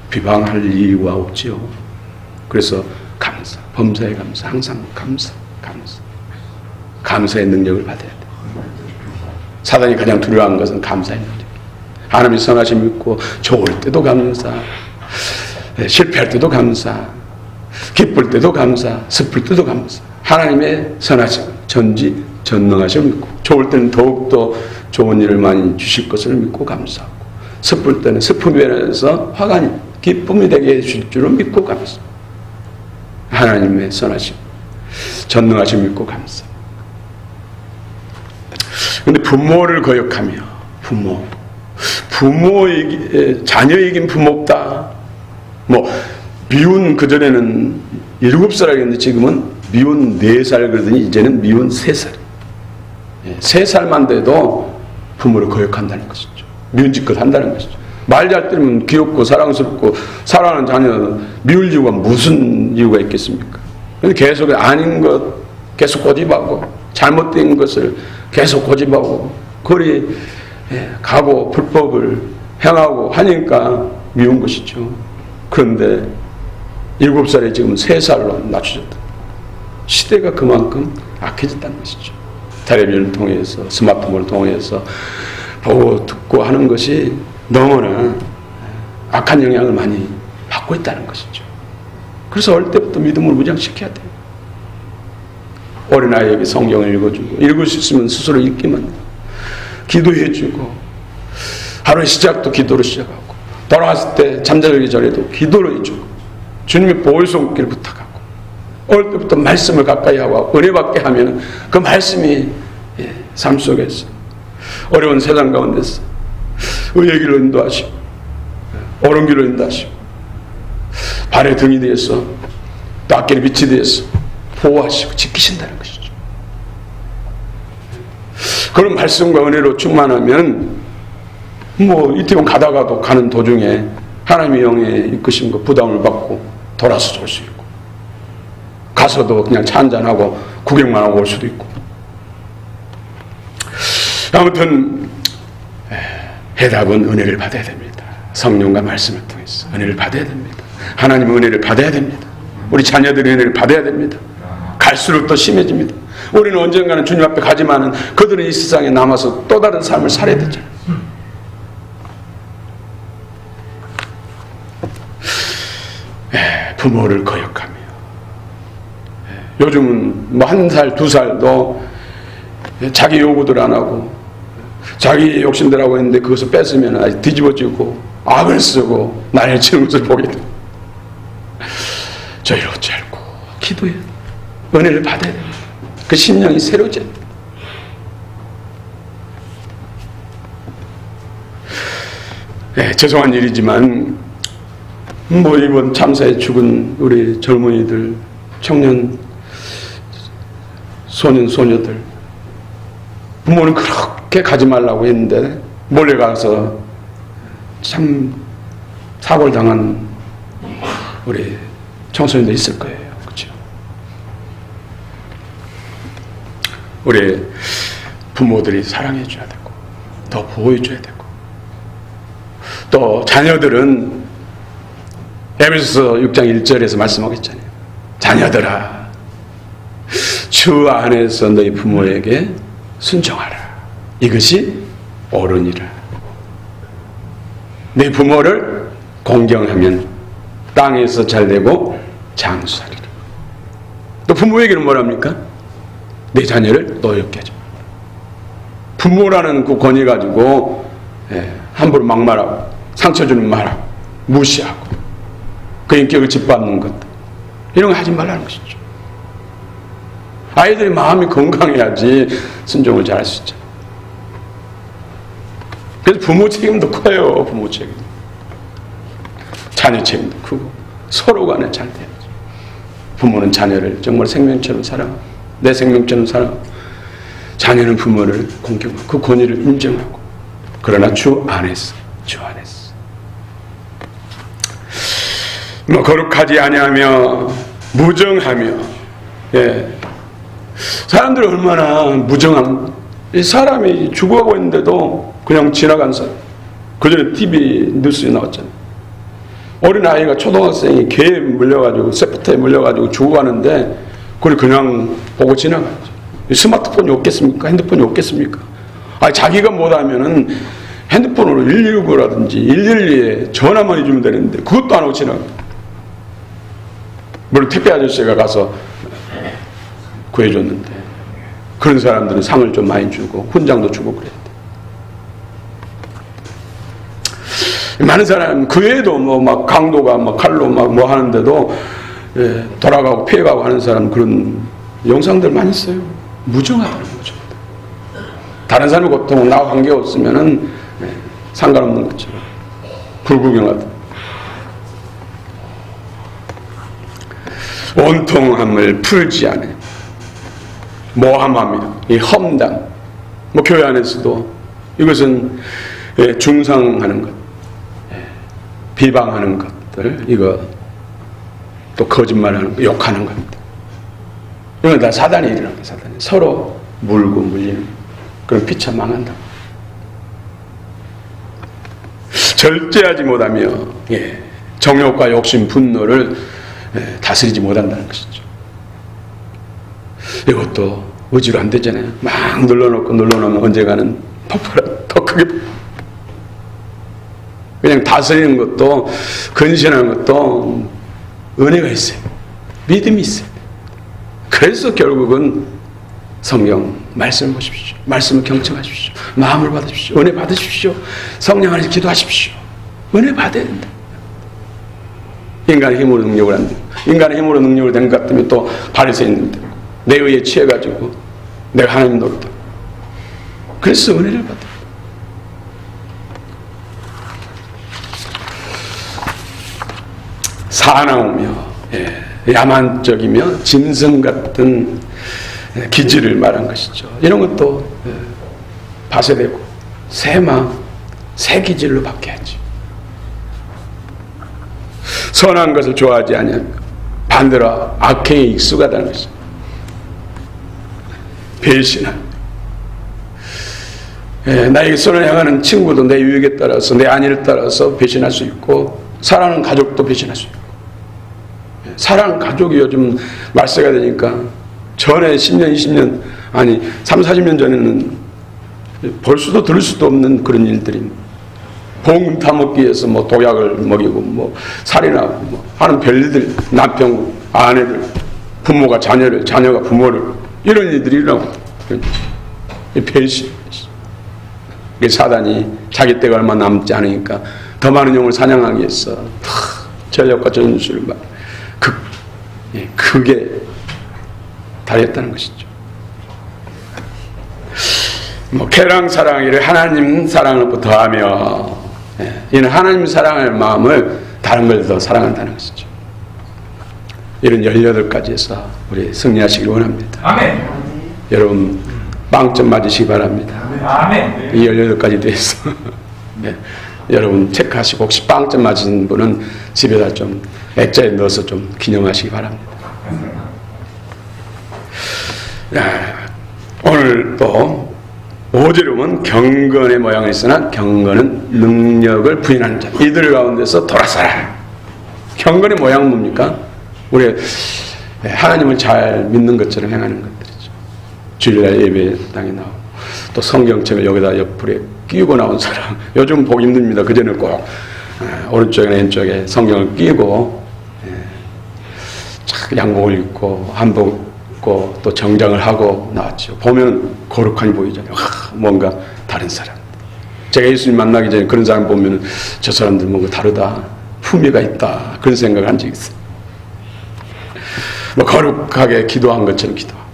비방할 이유가 없지요. 그래서 감사, 범사에 감사, 항상 감사. 감사의 능력을 받아야 돼요. 사단이 가장 두려워하는 것은 감사의 능력. 하나님이 선하심 믿고 좋을 때도 감사, 실패할 때도 감사, 기쁠 때도 감사, 슬플 때도 감사. 하나님의 선하심, 전능하심을 믿고 좋을 때는 더욱더 좋은 일을 많이 주실 것을 믿고 감사하고, 슬플 때는 슬픔이 변해서 화가 아닌 기쁨이 되게 해줄 줄을 믿고 감사. 하나님의 선하심, 전능하심 믿고 감사. 근데 부모를 거역하며, 자녀에겐 부모 없다. 뭐 미운, 그전에는 7살 하겠는데 지금은 미운 4살 그러더니 이제는 미운 3살. 3살만 돼도 부모를 거역한다는 것이죠. 미운 짓을 한다는 것이죠. 말 잘 들으면 귀엽고 사랑스럽고 사랑하는 자녀 미울 이유가 무슨 이유가 있겠습니까? 근데 계속 아닌 것 계속 고집하고 잘못된 것을 계속 고집하고 거리 가고 불법을 행하고 하니까 미운 것이죠. 그런데 7살에 지금 3살로 낮춰졌다. 시대가 그만큼 악해졌다는 것이죠. 텔레비전을 통해서 스마트폰을 통해서 보고 듣고 하는 것이 너무나 악한 영향을 많이 받고 있다는 것이죠. 그래서 어릴 때부터 믿음을 무장시켜야 돼요. 어린아이에게 성경을 읽어주고, 읽을 수 있으면 스스로 읽기만, 기도해주고, 하루의 시작도 기도로 시작하고, 돌아왔을 때 잠자기 전에도 기도로 해주고, 주님의 보혈 손길 부탁하고, 어릴 때부터 말씀을 가까이 하고 은혜 받게 하면 그 말씀이 삶 속에서 어려운 세상 가운데서 의의 길로 인도하시고 옳은 길로 인도하시고 발의 등이 되어서 또 앞길의 빛이 되어서 보호하시고 지키신다는 것이죠. 그런 말씀과 은혜로 충만하면 이태원 가다가도 가는 도중에 하나님의 영의 이끄심과 부담을 받고 돌아서 올 수 있고, 가서도 그냥 차 한잔하고 구경만 하고 올 수도 있고. 아무튼 해답은 은혜를 받아야 됩니다. 성령과 말씀을 통해서 은혜를 받아야 됩니다. 하나님의 은혜를 받아야 됩니다. 우리 자녀들의 은혜를 받아야 됩니다. 갈수록 더 심해집니다. 우리는 언젠가는 주님 앞에 가지만은 그들은 이 세상에 남아서 또 다른 삶을 살아야 되잖아요. 부모를 거역하며, 요즘은 1살, 2살도 자기 요구들 안 하고 자기 욕심대로 했는데 그것을 뺏으면 아주 뒤집어지고 악을 쓰고 난리를 치는 것을 보게 됩니다. 저희를 어찌할꼬 기도해 은혜를 받아야 됩니다. 그 심령이 새로워져야 됩니다. 죄송한 일이지만 이번 참사에 죽은 우리 젊은이들, 청년, 소년, 소녀들, 부모는 그렇게 가지 말라고 했는데 몰래 가서 참 사고를 당한 우리 청소년도 있을 거예요. 그렇죠? 우리 부모들이 사랑해 줘야 되고 더 보호해 줘야 되고, 또 자녀들은 에베소서 6장 1절에서 말씀하고 있잖아요. 자녀들아, 주 안에서 너희 부모에게 순종하라. 이것이 옳으니라. 내 부모를 공경하면 땅에서 잘되고 장수하리라. 또 부모에게는 뭐랍니까? 내 자녀를 노엽게 하지 마라. 부모라는 그 권위 가지고 함부로 막말하고 상처 주는 말하고 무시하고 그 인격을 짓밟는 것, 이런 거 하지 말라는 것이죠. 아이들이 마음이 건강해야지 순종을 잘할 수 있잖아요. 그래서 부모 책임도 커요. 부모 책임, 자녀 책임도 크고 서로 간에 잘 돼야죠. 부모는 자녀를 정말 생명처럼 사랑하고 내 생명처럼 사랑하고, 자녀는 부모를 공경하고 그 권위를 인정하고, 그러나 주 안에서 거룩하지 아니하며 무정하며. 사람들이 얼마나 무정한, 이 사람이 죽어가고 있는데도 그냥 지나간 사람. 그전에 TV 뉴스에 나왔잖아요. 어린아이가, 초등학생이 개에 물려가지고, 세포트에 물려가지고 죽어가는데 그걸 그냥 보고 지나가죠. 스마트폰이 없겠습니까? 핸드폰이 없겠습니까? 자기가 못하면은 핸드폰으로 119라든지 112에 전화만 해주면 되는데 그것도 안 하고 지나가요. 물론 택배 아저씨가 가서 구해줬는데, 그런 사람들은 상을 좀 많이 주고 훈장도 주고 그래야 돼. 많은 사람 그 외에도 막 강도가 막 칼로 막 뭐 하는데도 돌아가고 피해가고 하는 사람, 그런 영상들 많이 있어요. 무정하다는 거죠. 다른 사람의 고통은 나와 관계없으면은 상관없는 것처럼 불구경하다. 온통함을 풀지 않아요. 모함하며, 이 험담, 교회 안에서도 이것은 중상하는 것, 비방하는 것들, 이거 또 거짓말하는 것, 욕하는 겁니다. 이건 다 사단의 일이랍니다. 사단이 서로 물고 물리는, 그런 비참망한다. 절제하지 못하며 정욕과 욕심, 분노를 다스리지 못한다는 것이죠. 이것도 의지로 안 되잖아요. 막 눌러놓으면 언젠가는 더 크게. 그냥 다스리는 것도, 근신하는 것도 은혜가 있어요. 믿음이 있어요. 그래서 결국은 성경 말씀을 보십시오. 말씀을 경청하십시오. 마음을 받으십시오. 은혜 받으십시오. 성령 안에서 기도하십시오. 은혜 받아야 된다. 인간의 힘으로 능력을 안 돼요. 인간의 힘으로 능력을 된 것 같으면 또 바리새인들 되고, 내 의에 취해가지고 내가 하나님 노릇하고, 그래서 은혜를 받아. 사나우며 야만적이며 짐승 같은 기질을 말한 것이죠. 이런 것도 파쇄되고 새 마음, 새 기질로 바뀌어야지. 선한 것을 좋아하지 아니하며 반대로 악행에 익숙하다는 것이죠. 배신한, 나에게 선을 향하는 친구도 내 유익에 따라서, 내 안위를 따라서 배신할 수 있고, 사랑하는 가족도 배신할 수 있고. 사랑하는 가족이 요즘 말세가 되니까, 전에 10년, 20년, 아니 3, 40년 전에는 볼 수도 들을 수도 없는 그런 일들이, 봉 타먹기 위해서 뭐 독약을 먹이고 뭐 살인하고 뭐 하는 별일들, 남편, 아내들, 부모가 자녀를, 자녀가 부모를, 이런 일들이 일어나고, 배신. 사단이 자기 때가 얼마 남지 않으니까 더 많은 영을 사냥하기 위해서 전력과 전술을 막 크게 달했다는 것이죠. 뭐 쾌랑 사랑이를 하나님 사랑을 더하며, 이는 하나님 사랑할 마음을 다른 걸 더 사랑한다는 것이죠. 이런 18가지에서 우리 승리하시길 원합니다. 아멘. 여러분 빵점 맞으시기 바랍니다. 아멘. 이 18가지 대해서 여러분 체크하시고, 혹시 빵점 맞은 분은 집에다 좀 액자에 넣어서 좀 기념하시기 바랍니다. 오늘 또 5절에 보면 경건의 모양을 있으나 경건은 능력을 부인하는 자, 이들 가운데서 돌아서라. 경건의 모양은 뭡니까? 우리 하나님을 잘 믿는 것처럼 행하는 것들이죠. 주일날 예배당에 나오고, 또 성경책을 여기다 옆구리에 끼우고 나온 사람, 요즘 보기 힘듭니다. 그전에는 꼭 오른쪽이나 왼쪽에 성경을 끼고 양복을 입고 한복 입고 또 정장을 하고 나왔죠. 보면 거룩하게 보이잖아요. 뭔가 다른 사람. 제가 예수님 만나기 전에 그런 사람 보면 저 사람들 뭔가 다르다, 품위가 있다, 그런 생각을 한 적이 있어요. 뭐 거룩하게 기도한 것처럼 기도하고,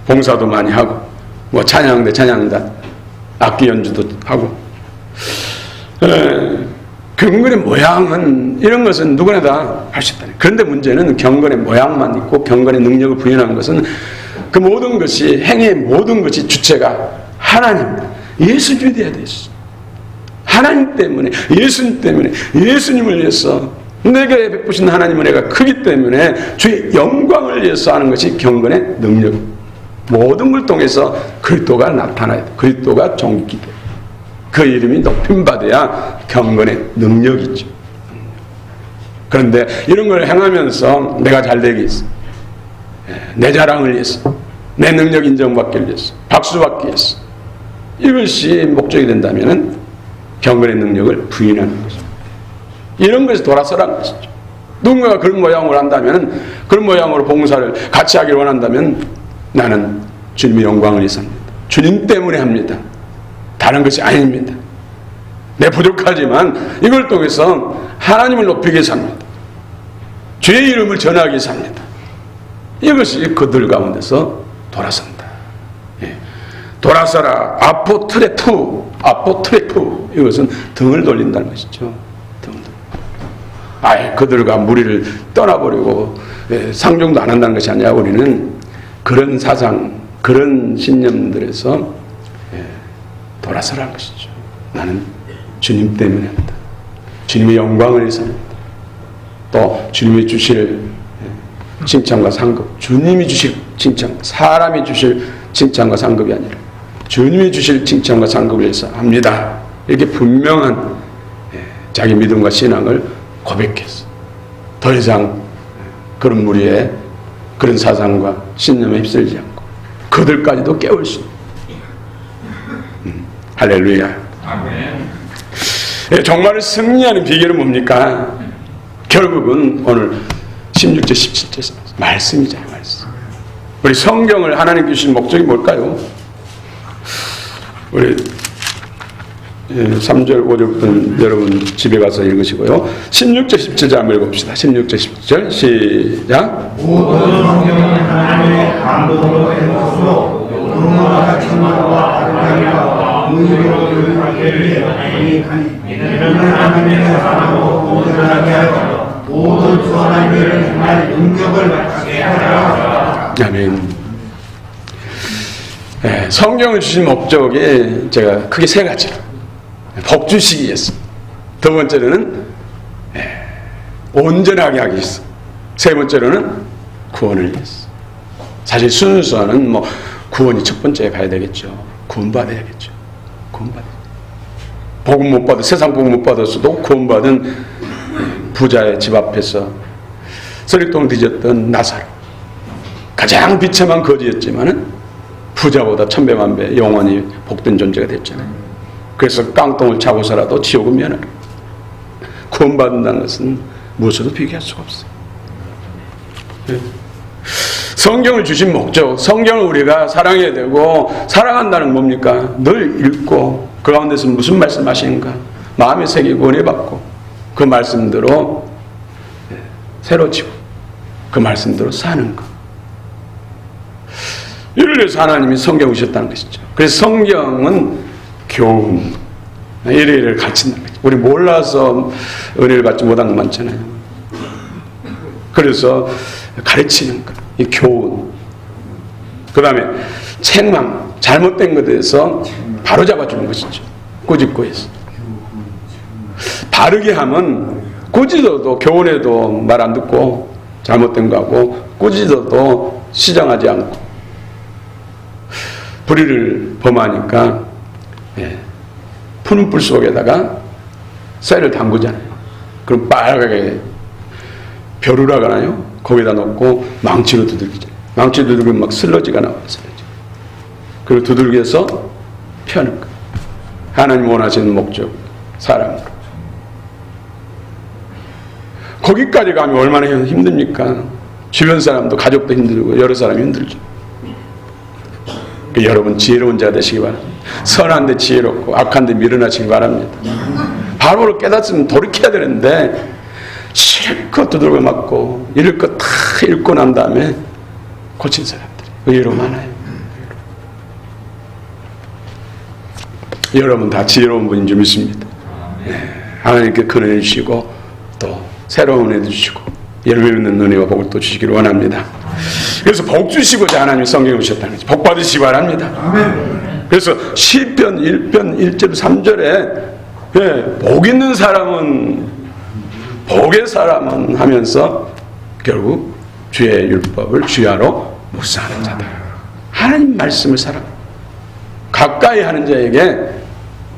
봉사도 많이 하고, 뭐 찬양대 찬양단, 악기 연주도 하고, 경건의 모양은, 이런 것은 누구나 다 할 수 있다. 그런데 문제는 경건의 모양만 있고 경건의 능력을 부인하는 것은, 그 모든 것이, 행위의 모든 것이 주체가 하나님, 예수님이 되어야 되겠어. 하나님 때문에, 예수님 때문에, 예수님을 위해서, 내게 베푸신 하나님은 내가 크기 때문에 주의 영광을 위해서 하는 것이 경건의 능력. 모든 걸 통해서 그리스도가 나타나야 돼. 그리스도가 존귀 돼. 그 이름이 높임받아야 경건의 능력이죠. 그런데 이런 걸 행하면서 내가 잘 되기 위해서, 내 자랑을 위해서, 내 능력 인정받기 위해서, 박수 받기 위해서, 이것이 목적이 된다면 경건의 능력을 부인하는 거죠. 이런 것이 돌아서라는 것이죠. 누군가가 그런 모양으로 한다면, 그런 모양으로 봉사를 같이 하기를 원한다면, 나는 주님의 영광을 위해서 합니다. 주님 때문에 합니다. 다른 것이 아닙니다. 내 부족하지만 이걸 통해서 하나님을 높이기 위해서 합니다. 주의 이름을 전하기 위해서 합니다. 이것이 그들 가운데서 돌아선다. 돌아서라. 아포트레푸, 아포트레푸. 이것은 등을 돌린다는 것이죠. 등을 아예 그들과 무리를 떠나버리고 상종도 안 한다는 것이 아니라, 우리는 그런 사상, 그런 신념들에서 돌아서라는 것이죠. 나는 주님 때문에 합니다. 주님의 영광을 위해서 합니다. 또 주님이 주실 칭찬과 상급, 주님이 주실 칭찬, 사람이 주실 칭찬과 상급이 아니라 주님이 주실 칭찬과 상급을 위해서 합니다. 이렇게 분명한 자기 믿음과 신앙을 고백해서 더 이상 그런 무리의 그런 사상과 신념에 휩쓸지 않고 그들까지도 깨울 수 있는, 할렐루야. 아멘. 정말 승리하는 비결은 뭡니까? 결국은 오늘 16절 17절 말씀이잖아요. 말씀. 우리 성경을 하나님 주신 목적이 뭘까요? 우리 3절, 5절부터는 여러분 집에 가서 읽으시고요. 16절, 17절 한번 읽어봅시다. 16절, 17절 시작. 모든 성경은 하나님의 감동으로 된 것으로 용어와 충만과 바르다니까 의로 교육하기를 하니 이는 하나님의 사랑으로 온전하게 하여 모든 선한 일을 정말 능력을 받게 하라. 아멘. 성경을 주신 목적이 제가 크게 세 가지로 복 주시기 위해서, 두 번째로는 온전하게 하기 위해서, 세 번째로는 구원을 위해서. 사실 순서는 뭐 구원이 첫 번째에 가야 되겠죠. 구원받아야겠죠. 구원받아. 복음 못 받아, 세상 복음 못 받았어도 구원받은 부자의 집 앞에서 서리통 뒤졌던 나사로, 가장 비참한 거지였지만은 부자보다 천배만배 영원히 복된 존재가 됐잖아요. 그래서 깡통을 차고서라도 지옥은 면하라. 구원받는다는 것은 무엇으로도 비교할 수가 없어요. 성경을 주신 목적, 성경을 우리가 사랑해야 되고, 사랑한다는 뭡니까? 늘 읽고 그 가운데서 무슨 말씀 하시는가 마음에 새기고 은혜 받고 그 말씀대로 새로지고 그 말씀대로 사는 것. 이를 위해서 하나님이 성경을 주셨다는 것이죠. 그래서 성경은 교훈, 이래를 가르친다는 거죠. 우리 몰라서 은혜를 받지 못한 것 많잖아요. 그래서 가르치는 것, 이 교훈. 그 다음에 책망, 잘못된 것에 대해서 바로 잡아주는 것이죠. 꾸짖고 해서. 바르게 하면 꾸짖어도 교훈에도 말 안 듣고 잘못된 거 하고, 꾸짖어도 시정하지 않고, 불의를 범하니까 푸는 불 속에다가 쇠를 담그잖아요. 그럼 빨갛게 벼루라가 나요. 거기다 놓고 망치로 두들기잖아요. 망치로 두들기면 막 슬러지가 나와요. 슬러지. 그리고 두들겨서 펴는 거예요. 하나님 원하시는 목적, 사랑으로. 거기까지 가면 얼마나 힘듭니까? 주변 사람도, 가족도 힘들고 여러 사람이 힘들죠. 여러분 지혜로운 자가 되시기 바랍니다. 선한데 지혜롭고 악한데 미련하시기 바랍니다. 바로를 깨닫으면 돌이켜야 되는데 실컷 두들겨 맞고 읽을 것 다 읽고 난 다음에 고친 사람들이 의외로 많아요. 여러분 다 지혜로운 분인 줄 믿습니다. 하나님께 큰 은혜 주시고 또 새로운 은혜 주시고 열매 있는 은혜와 복을 또 주시기를 원합니다. 그래서 복 주시고자 하나님이 성경을 주셨다는 거죠. 복 받으시기 바랍니다. 그래서 시편 1편 1절 3절에 복 있는 사람은, 복의 사람은 하면서 결국 주의 율법을 주야로 묵상하는 자다. 하나님 말씀을 사랑, 가까이 하는 자에게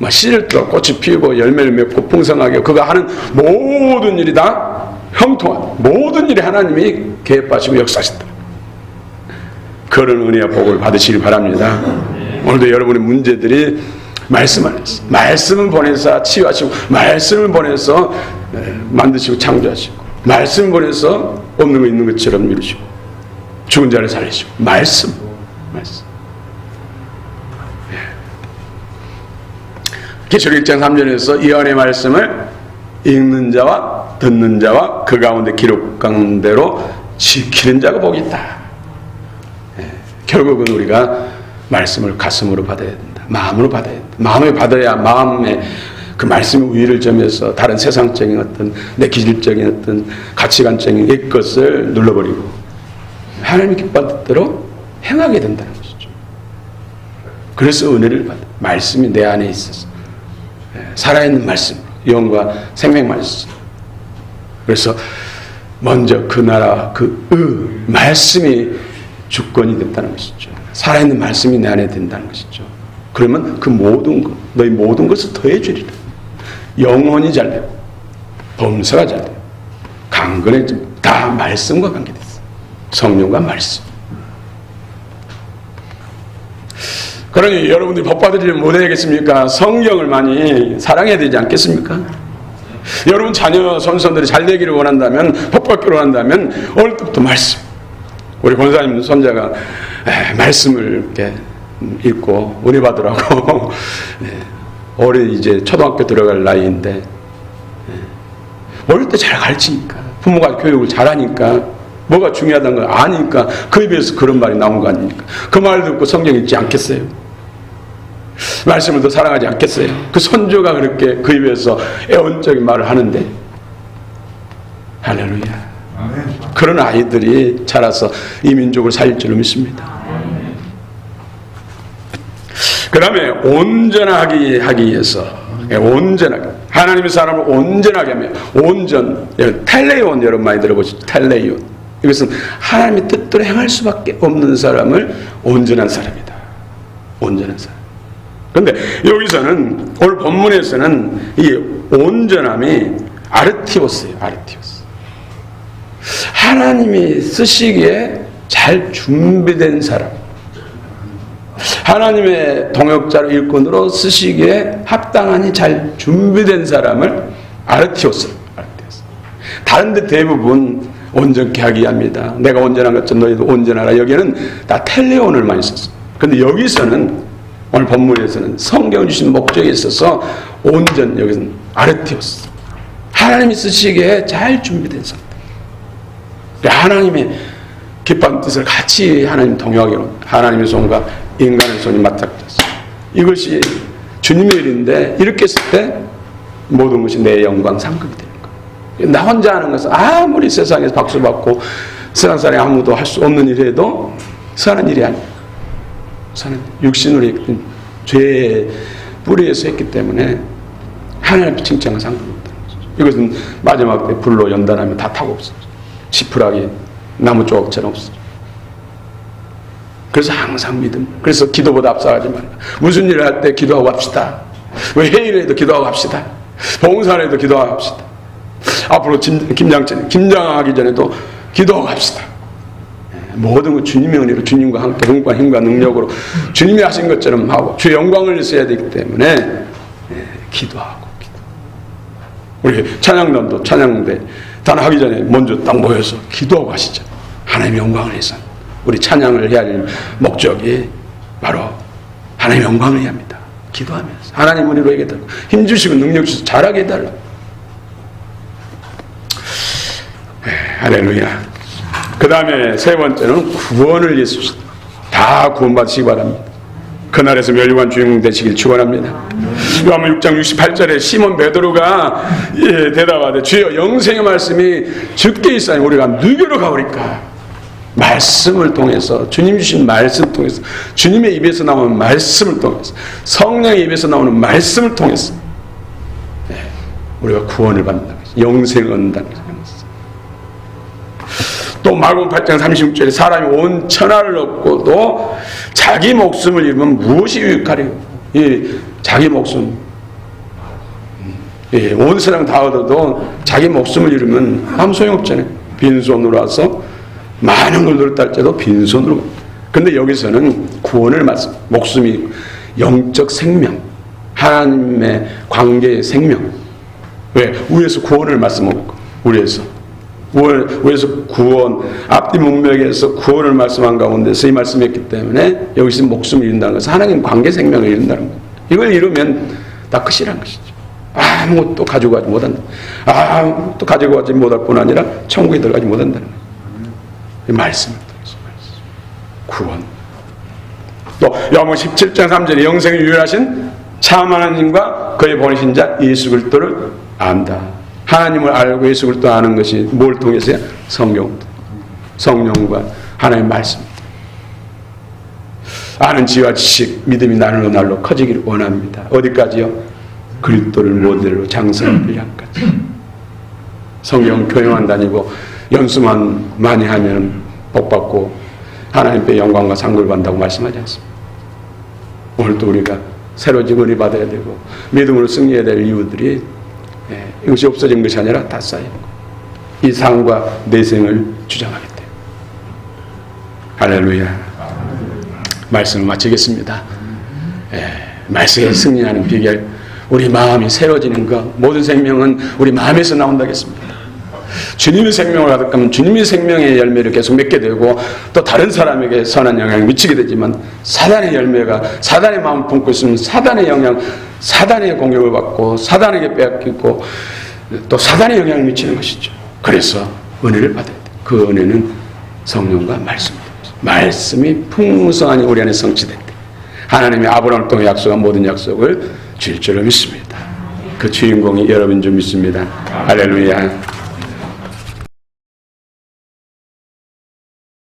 씨를 들어 꽃이 피우고 열매를 맺고 풍성하게 그가 하는 모든 일이 다 형통한, 모든 일이 하나님이 계획하시고 역사하신다. 그런 은혜와 복을 받으시길 바랍니다. 오늘도 여러분의 문제들이 말씀 안에서, 말씀을 보내서 치유하시고, 말씀을 보내서 만드시고 창조하시고, 말씀을 보내서 없는 거 있는 것처럼 이루시고, 죽은 자를 살리시고, 말씀. 계시록 1장 3절에서 이 안의 말씀을 읽는 자와 듣는 자와 그 가운데 기록한 대로 지키는 자가 복이 있다. 결국은 우리가 말씀을 가슴으로 받아야 된다. 마음으로 받아야 된다. 마음에 받아야 마음에 그 말씀의 우위를 점해서 다른 세상적인 어떤 내 기질적인 어떤 가치관적인 옛 것을 눌러버리고 하나님이 기뻐하는 뜻대로 행하게 된다는 것이죠. 그래서 은혜를 받아. 말씀이 내 안에 있어서 살아있는 말씀, 영과 생명 말씀. 그래서 먼저 그 나라, 말씀이 주권이 됐다는 것이죠. 살아있는 말씀이 내 안에 된다는 것이죠. 그러면 그 모든 것, 너희 모든 것을 더해 주리라. 영혼이 잘 되고, 범사가 잘 되고, 강건해지고, 다 말씀과 관계됐어. 성령과 말씀. 그러니 여러분들이 복 받으려면 뭐 해야겠습니까? 성경을 많이 사랑해야 되지 않겠습니까? 여러분 자녀 손손들이 잘 되기를 원한다면, 복 받기를 원한다면 어릴 때부터 말씀. 우리 권사님 손자가 말씀을 이렇게 읽고 은혜 받으라고 올해 이제 초등학교 들어갈 나이인데 어릴 때 잘 가르치니까 부모가 교육을 잘하니까 뭐가 중요하다는 걸 아니까 그에 비해서 그런 말이 나온 거 아닙니까? 그 말 듣고 성경 읽지 않겠어요? 말씀을 더 사랑하지 않겠어요? 그 선조가 그렇게 그에 비해서 애원적인 말을 하는데 할렐루야. 그런 아이들이 자라서 이 민족을 살릴 줄로 믿습니다. 그 다음에 온전하게 하기 위해서 온전하게 하나님의 사람을 온전하게 하며 온전 텔레온 여러분 많이 들어보시죠. 텔레온 이것은 하나님의 뜻대로 행할 수밖에 없는 사람을 온전한 사람이다. 온전한 사람. 그런데 여기서는 오늘 본문에서는 이 온전함이 아르티오스예요. 아르티오스. 하나님이 쓰시기에 잘 준비된 사람, 하나님의 동역자로 일꾼으로 쓰시기에 합당하니 잘 준비된 사람을 아르티오스. 다른 데 대부분 온전케 하기 위함이다. 내가 온전한 것처럼 너희도 온전하라. 여기는 다 텔레온을 많이 썼어요. 그런데 여기서는 오늘 본문에서는 성경 주신 목적에 있어서 온전, 여기서는 아르티오스. 하나님이 쓰시기에 잘 준비된 사람. 하나님의 기쁜 뜻을 같이 하나님 동요하기로 하나님의 손과 인간의 손이 맞닥뜨렸어요. 이것이 주님의 일인데 이렇게 했을 때 모든 것이 내 영광 상급이 되는 거예요. 나 혼자 하는 것은 아무리 세상에서 박수 받고 세상 사람이 아무도 할 수 없는 일해도 사는 일이 아니에요. 사는 육신으로 했던 죄의 뿌리에서 했기 때문에 하나님께 칭찬과 상급이 없다는 거죠. 이것은 마지막 때 불로 연단하면 다 타고 없어요. 지푸라기 나무 조각처럼 없어요. 그래서 항상 믿음. 그래서 기도보다 앞서가지 말라. 무슨 일을 할 때 기도하고 합시다. 왜 회의를 해도 기도하고 합시다. 봉사를 해도 기도하고 합시다. 앞으로 김장하기 전에도 기도하고 합시다. 모든 것 주님의 은혜로 주님과 함께 흥과 힘과 능력으로 주님이 하신 것처럼 하고 주의 영광을 위해서 해야 되기 때문에 기도하고 우리 찬양단도 찬양대 단하기 전에 먼저 딱 모여서 기도하고 하시죠. 하나님의 영광을 위해서 우리 찬양을 해야 할 목적이 바로 하나님의 영광을 위해 합니다. 기도하면서 하나님 은혜로 해달라고 힘주시고 능력 주셔서 잘하게 해달라고. 할렐루야. 그 다음에 세 번째는 구원을 위해서 다 구원받으시기 바랍니다. 그날에서 멸류관 주인공 되시길 축원합니다. 요한복음 6장 68절에 시몬 베드로가 대답하되 주여 영생의 말씀이 적게 있사니 우리가 누구로 가오리까? 말씀을 통해서 주님 주신 말씀 통해서 주님의 입에서 나오는 말씀을 통해서 성령의 입에서 나오는 말씀을 통해서 우리가 구원을 받는다는 것이죠. 영생을 얻는다는 것이죠. 또 마가복음 8장 36절에 사람이 온 천하를 얻고도 자기 목숨을 잃으면 무엇이 유익하리요? 자기 목숨 온 세상 다 얻어도 자기 목숨을 잃으면 아무 소용없잖아요. 빈손으로 와서 많은 걸 누렸다 할지라도 빈손으로. 근데 여기서는 구원을 말씀, 목숨이 영적 생명, 하나님의 관계의 생명. 왜? 위에서 구원을 말씀하고 우리에서 구원, 앞뒤 문맥에서 구원을 말씀한 가운데서 이 말씀했기 때문에 여기서 목숨을 잃는다는 것은 하나님 관계 생명을 잃는다는 거예요. 이걸 잃으면 다 끝이라는 것이죠. 아무것도 가지고 가지 못한다. 아무것도 가지고 가지 못할 뿐 아니라 천국에 들어가지 못한다는 거예요. 이 말씀을 통해서 구원. 또 요한복음 17장 3절에 영생을 유일하신 참 하나님과 그의 보내신 자 예수 그리스도를 안다. 하나님을 알고 예수 그리스도 아는 것이 뭘 통해서요? 성령과 하나님의 말씀. 아는 지혜와 지식, 믿음이 날로 날로 커지기를 원합니다. 어디까지요? 그리스도를 모델로 장성할 분량까지. 성경 교회만 다니고 연수만 많이 하면 복받고 하나님께 영광과 상급을 받는다고 말씀하지 않습니다. 오늘도 우리가 새로 증언을 받아야 되고 믿음으로 승리해야 될 이유들이 이것이 없어진 것이 아니라 다 쌓이는 거예요. 이 상과 내생을 주장하기 때문에. 할렐루야. 말씀을 마치겠습니다. 말씀에 승리하는 비결, 우리 마음이 새로지는 것. 모든 생명은 우리 마음에서 나온다겠습니다. 주님의 생명을 가득하면 주님의 생명의 열매를 계속 맺게 되고 또 다른 사람에게 선한 영향을 미치게 되지만 사단의 열매가 사단의 마음을 품고 있으면 사단의 영향, 사단의 공격을 받고 사단에게 빼앗기고 또 사단의 영향을 미치는 것이죠. 그래서 은혜를 받아야 돼요. 그 은혜는 성령과 말씀입니다. 말씀이 풍성하니 우리 안에 성취될 때 하나님의 아브라함을 통해 약속한 모든 약속을 줄 줄로 믿습니다. 그 주인공이 여러분인 줄 믿습니다. 할렐루야.